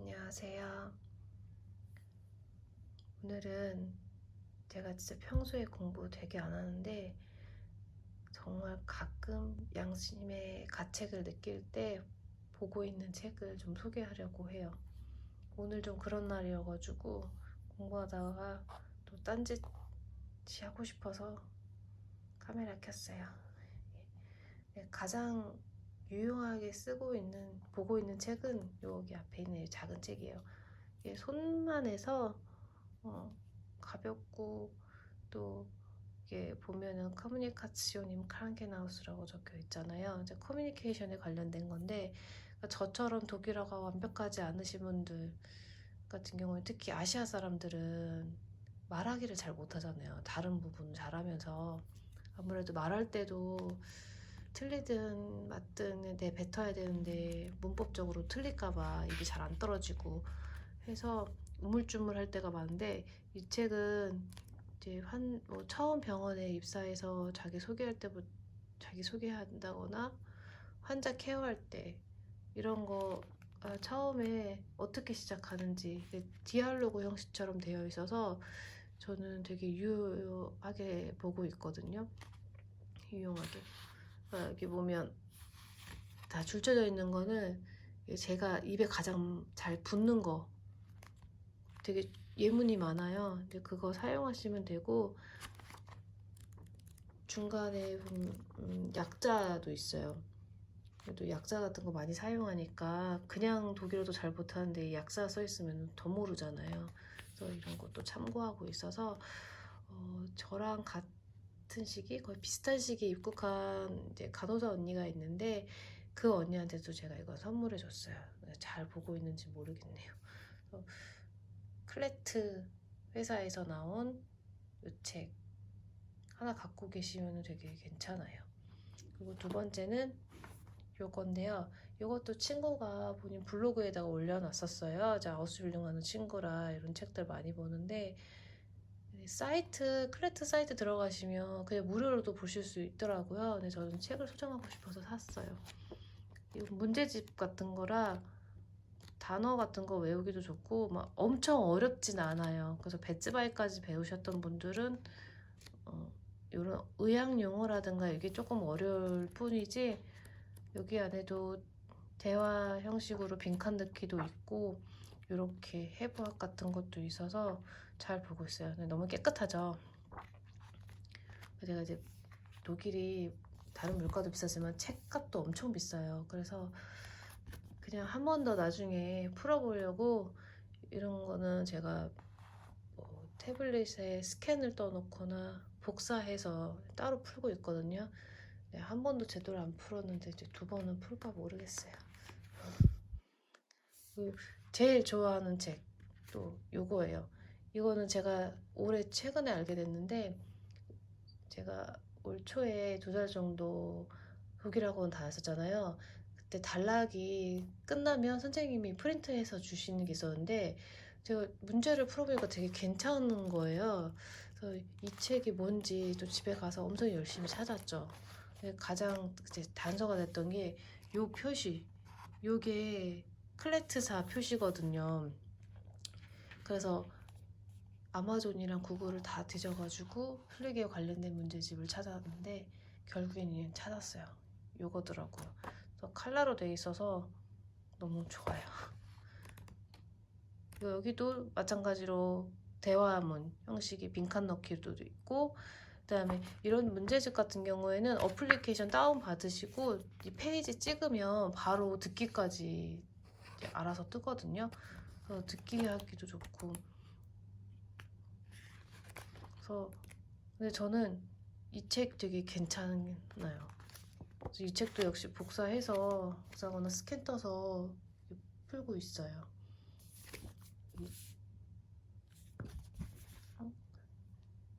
안녕하세요. 오늘은 제가 진짜 평소에 공부 되게 안 하는데 정말 가끔 양심의 가책을 느낄 때 보고 있는 책을 좀 소개하려고 해요. 오늘 좀 그런 날이어가지고 공부하다가 또 딴짓이 하고 싶어서 카메라 켰어요. 네, 가장 유용하게 보고 있는 책은 여기 앞에 있는 이 작은 책이에요. 이게 손만 해서 어, 가볍고 또 이게 보면은 커뮤니카시온 임 크랑켄하우스라고 적혀 있잖아요. 이제 커뮤니케이션에 관련된 건데 그러니까 저처럼 독일어가 완벽하지 않으신 분들 같은 경우에 특히 아시아 사람들은 말하기를 잘 못하잖아요. 다른 부분 잘하면서 아무래도 말할 때도 틀리든 맞든 뱉어야 되는데 문법적으로 틀릴까봐 입이 잘 안 떨어지고 해서 우물쭈물할 때가 많은데 이 책은 이제 처음 병원에 입사해서 자기 소개한다거나 환자 케어할 때 이런 거 처음에 어떻게 시작하는지 디알로그 형식처럼 되어 있어서 저는 되게 유용하게 보고 있거든요. 유용하게. 여기 보면 다 줄쳐져 있는 거는 제가 입에 가장 잘 붙는 거 되게 예문이 많아요. 근데 그거 사용하시면 되고 중간에 약자도 있어요. 그래도 약자 같은 거 많이 사용하니까 그냥 독일어도 잘 못하는데 약자 써 있으면 더 모르잖아요. 그래서 이런 것도 참고하고 있어서 저랑 같은 시기 거의 비슷한 시기에 입국한 이제 간호사 언니가 있는데 그 언니한테도 제가 이거 선물해 줬어요. 잘 보고 있는지 모르겠네요. 클레트 회사에서 나온 이 책 하나 갖고 계시면 되게 괜찮아요. 그리고 두 번째는 요건데요. 이것도 친구가 본인 블로그에다가 올려놨었어요. 자, 아우스빌딩 하는 친구라 이런 책들 많이 보는데 클레트 사이트 들어가시면 그냥 무료로도 보실 수 있더라고요. 근데 저는 책을 소장하고 싶어서 샀어요. 이거 문제집 같은 거라 단어 같은 거 외우기도 좋고 막 엄청 어렵진 않아요. 그래서 배츠바이까지 배우셨던 분들은 이런 의학 용어라든가 이게 조금 어려울 뿐이지 여기 안에도 대화 형식으로 빈칸 넣기도 있고 이렇게 해부학 같은 것도 있어서 잘 보고 있어요. 근데 너무 깨끗하죠. 제가 이제 독일이 다른 물가도 비싸지만 책값도 엄청 비싸요. 그래서 그냥 한 번 더 나중에 풀어보려고 이런 거는 제가 태블릿에 스캔을 떠놓거나 복사해서 따로 풀고 있거든요. 네, 한 번도 제대로 안 풀었는데 이제 두 번은 풀까 모르겠어요. 제일 좋아하는 책도 요거예요. 이거는 제가 최근에 알게 됐는데 제가 올 초에 2달 정도 독일학원 다녔었잖아요. 그때 단락이 끝나면 선생님이 프린트해서 주시는 게 있었는데 제가 문제를 풀어보니까 되게 괜찮은 거예요. 그래서 이 책이 뭔지 또 집에 가서 엄청 열심히 찾았죠. 가장 이제 단서가 됐던 게 요 표시. 요게 클레트사 표시거든요. 그래서 아마존이랑 구글을 다 뒤져가지고 플리기에 관련된 문제집을 찾았는데 결국엔 찾았어요. 요거더라고요. 그래서 칼라로 돼 있어서 너무 좋아요. 여기도 마찬가지로 대화문 형식의 빈칸 넣기도 있고 그다음에 이런 문제집 같은 경우에는 어플리케이션 다운 받으시고 이 페이지 찍으면 바로 듣기까지 알아서 뜨거든요. 그래서 듣기 하기도 좋고 그래서 근데 저는 이 책 되게 괜찮아요. 그래서 이 책도 역시 복사하거나 스캔 떠서 풀고 있어요.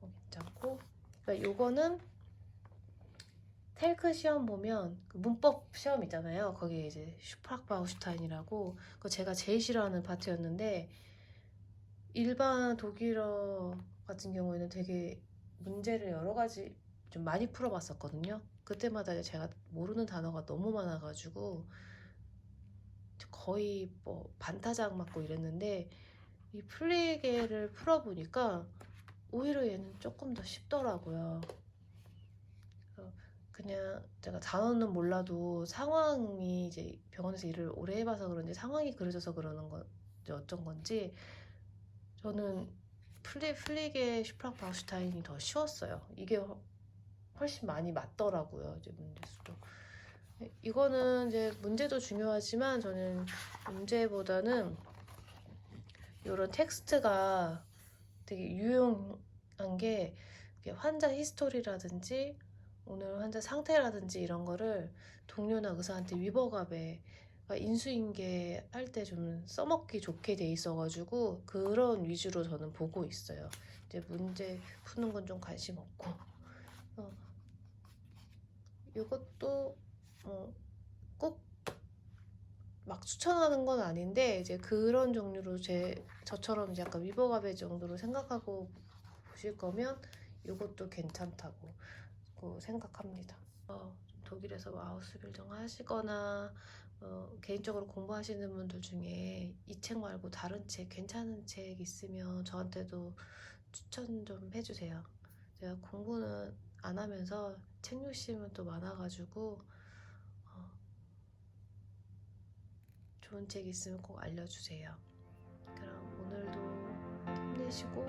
괜찮고 그러니까 요거는 텔크 시험 보면 그 문법 시험 있잖아요. 거기에 이제 슈프라바우슈타인이라고 그 제가 제일 싫어하는 파트였는데 일반 독일어 같은 경우에는 되게 문제를 여러 가지 좀 많이 풀어봤었거든요. 그때마다 제가 모르는 단어가 너무 많아가지고 거의 뭐 반타작 맞고 이랬는데 이 플리게를 풀어보니까 오히려 얘는 조금 더 쉽더라고요. 그래서 그냥 제가 단어는 몰라도 상황이 이제 병원에서 일을 오래 해봐서 그런지 상황이 그려져서 그러는 건지 어쩐 건지 저는 플리게 슈프랑파우슈타인이 더 쉬웠어요. 이게 훨씬 많이 맞더라고요. 이제 문제수도. 이거는 이제 문제도 중요하지만 저는 문제보다는 이런 텍스트가 되게 유용한 게 환자 히스토리라든지 오늘 환자 상태라든지 이런 거를 동료나 의사한테 위버갑에 인수인계 할 때 좀 써먹기 좋게 돼 있어가지고 그런 위주로 저는 보고 있어요. 이제 문제 푸는 건 좀 관심 없고 이것도 꼭 막 추천하는 건 아닌데 이제 그런 종류로 저처럼 이제 약간 위버가베 정도로 생각하고 보실 거면 이것도 괜찮다고 생각합니다. 독일에서 마우스빌딩 하시거나 개인적으로 공부하시는 분들 중에 이 책 말고 다른 책 괜찮은 책 있으면 저한테도 추천 좀 해주세요. 제가 공부는 안 하면서 책 욕심은 또 많아가지고 좋은 책 있으면 꼭 알려주세요. 그럼 오늘도 힘내시고